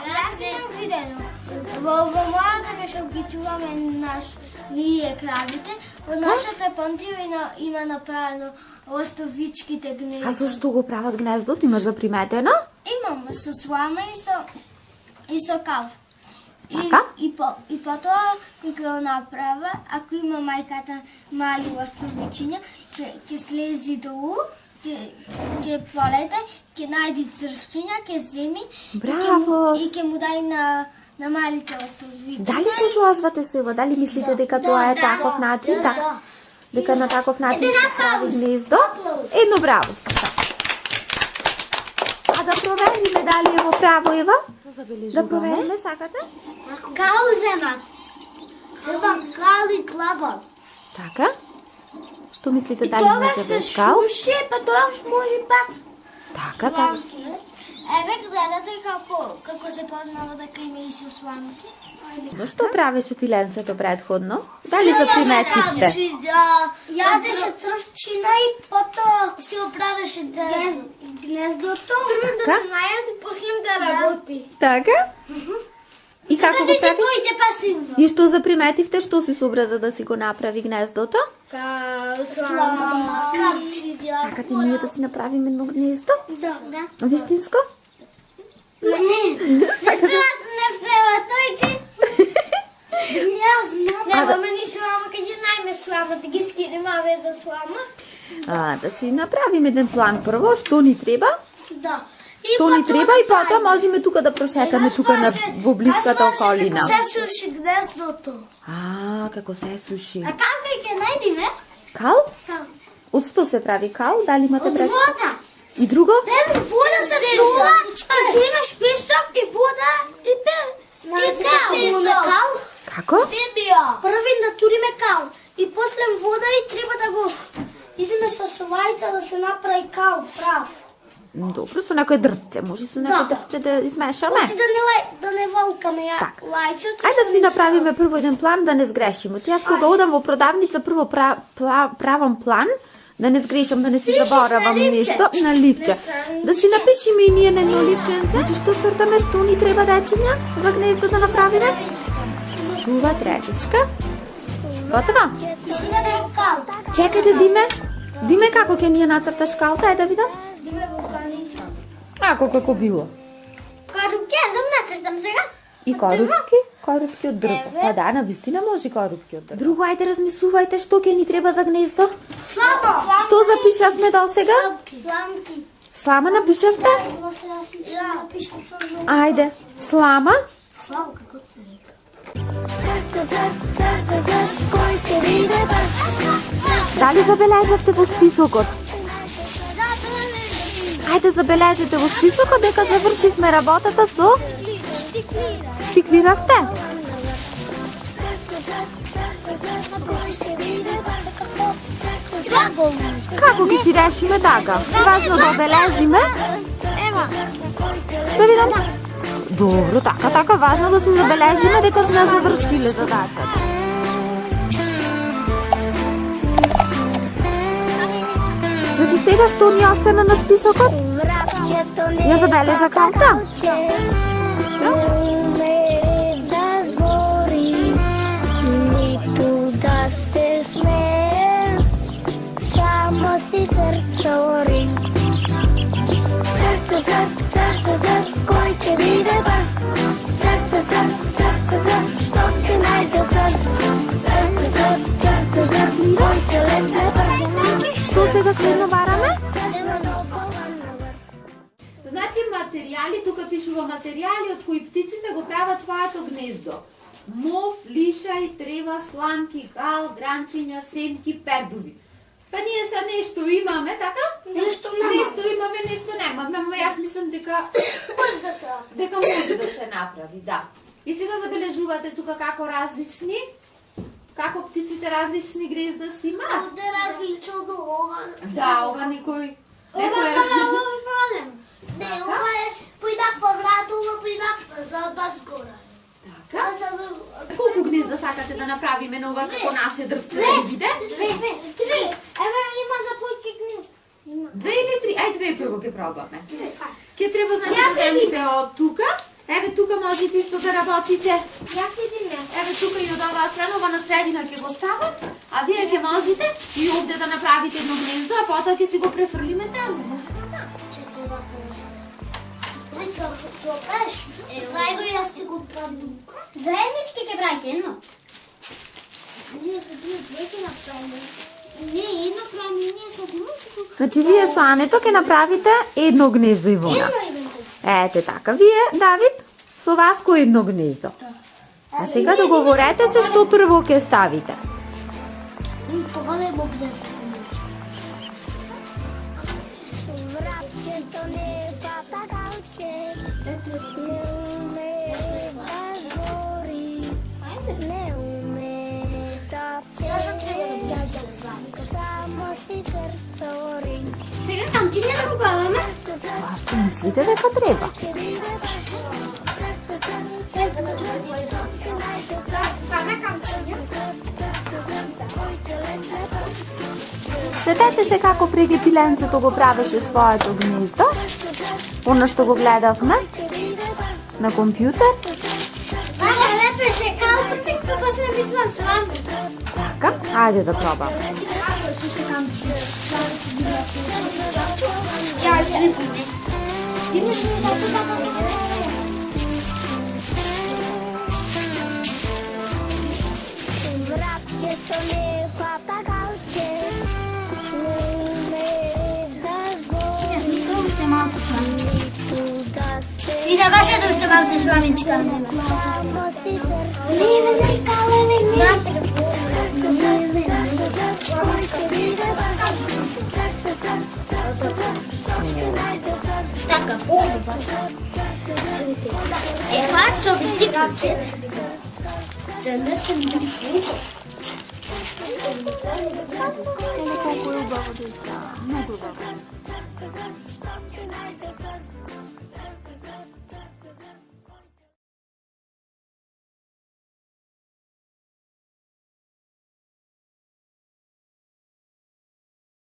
Јас имам видено. Во мојата кај ги чуваме ние кравите, во нашата пантија има направено ластовичките гнезда. А зашто го прават гнездото? Имаш заприметено? Имам со слама и со кав. Така? И потоа кога го направа, ако има мајката мали ластовичиња, ќе слези долу, ќе полета, ќе најди црвчиња, ќе земи и ќе му дај на малите ластовичиња. Дали се сложвате со Ева? Дали мислите дека тоа е таков начин? Дека на таков начин се прави гнездо? Едно браво се. А да провериме дали е во право, Ева? Да провериме, сакате? Кал земат. Сева кал и клавор. Така? Што мислите дали може без кал? Па тоа може пак. Така. Еве гледате како се познава дека има и со сламки. Но што правеше пиленцето предходно? Дали заприметивте? Јадеше црвчина и потоа се оправеше гнездото. Прво да се најаде, после да работи. Така? И како го прави? Појде пасивно. И што заприметивте, што си сообраза да си го направи гнездото? Слама, капчиња. Сакате ние да си направиме едно гнездо? Да. Вистинско? Не. Не встава, стојте. Немаме ни слама, кај ја најме слама, да ги скинеме за слама. Да си направиме еден план прво, што ни треба? Да. Што ни треба и потоа можеме тука да прошетаме тука во блиската околина. Како се суши гнездото. Како се суши. А како ќе најдеме? Кал? Од што се прави кал? Дали имате представа? Од вода. И друго? Вода се тула, земеш песок и вода и кал. Како? Први натуриме кал и после вода и треба да го иземеш со совајца да се направи кал прав. Добро, со некој дрвце. Може со некој дрвце да измешаме? Да не волкаме лајцето. Ајде да си направиме прво еден план да не сгрешиме. Јас кога одам во продавница прво правам план, да не сгрешам, да не си заборавам нешто на ливче. Да си напишеме и ние на едно ливченце. Значи што цртаме, што ни треба дечиња за гнездо да направиме? Сува тречичка. Готова? Чекајте, Диме, како ќе ни ја нацрташ калта? Ајде да видам. Како било? Корупки, да нацртам сега. И корупки од дрво. Па да, навистина може корупки од дрво. Друго, ајде размислувајте што ќе ни треба за гнездо. Слама. Што запишавме досега? Сламки. Слама напишавте? Ајде, слама. Слава како ти. Дали забележавте во списокот? Ајде забележите во списокот дека завршивме работата со штиклиравте. Како ги си решиме така? Важно да обележиме. Да видам. Добро, така, важно да се забележиме дека сме завршиле задачата. Значи сега што ни остана на списокот? Ја забележа калта. Што сега се навараме? Значи материјали, тука пишува материјали од кои птиците го прават своето гнездо. Мов, лишај, трева, сламки, кал, гранчиња, семки, пердуви. Па ние са нешто имаме, така? Нешто имаме, нешто немаме, ама јас мислам дека може да се направи, да. И сега забележувате тука како различни, како птиците различни гнезда си имаат. Овде различно од ова. Да, ова некој... Ова е проблем. Не, ова е појдак по врата, ова појдак за згора. Така? Колку гнезда сакате да направиме на ова како наше дрвце да ги биде? 3. Еве има за појки гнезда. 2 или 3? Ајде 2 прво ќе пробаме. Ке треба значи да земите од тука Еве тука можете исто да работите. Јас иди не. Еве тука и од оваа страна, ова на средина ќе го ставам, а вие ќе можете и овде да направите едно гнездо, а потоа ќе си го префрлиме таму. Можете да? Чекај вака. Тоа пеш. Прај го јас ти го правим. Заеднички ќе правите едно. Ние се две ќе направиме. Не, едно правиме, ние се две. Значи вие со Ането ќе направите едно гнездо, Ивона. Едно евенче. Ете така. Вие, Давид, со Васко едно гнездо. А сега договорете се што прво ќе ставите. Поголемо гнездо. Сега што треба да сега камчиња да го баваме. Тоа што мислите дека треба? Сетете се како преги пиленцето го правеше своето гнездо, оно што го гледавме на компјутер. Вака лепеше као прпис, па после мислам сам. Така, ајде да пробаме. Ја извини. Ти не си уште малку сламички. И да баше да уште малку сламичка. Леве, калеве, така, е, факт, што би ти капче. Че не съм били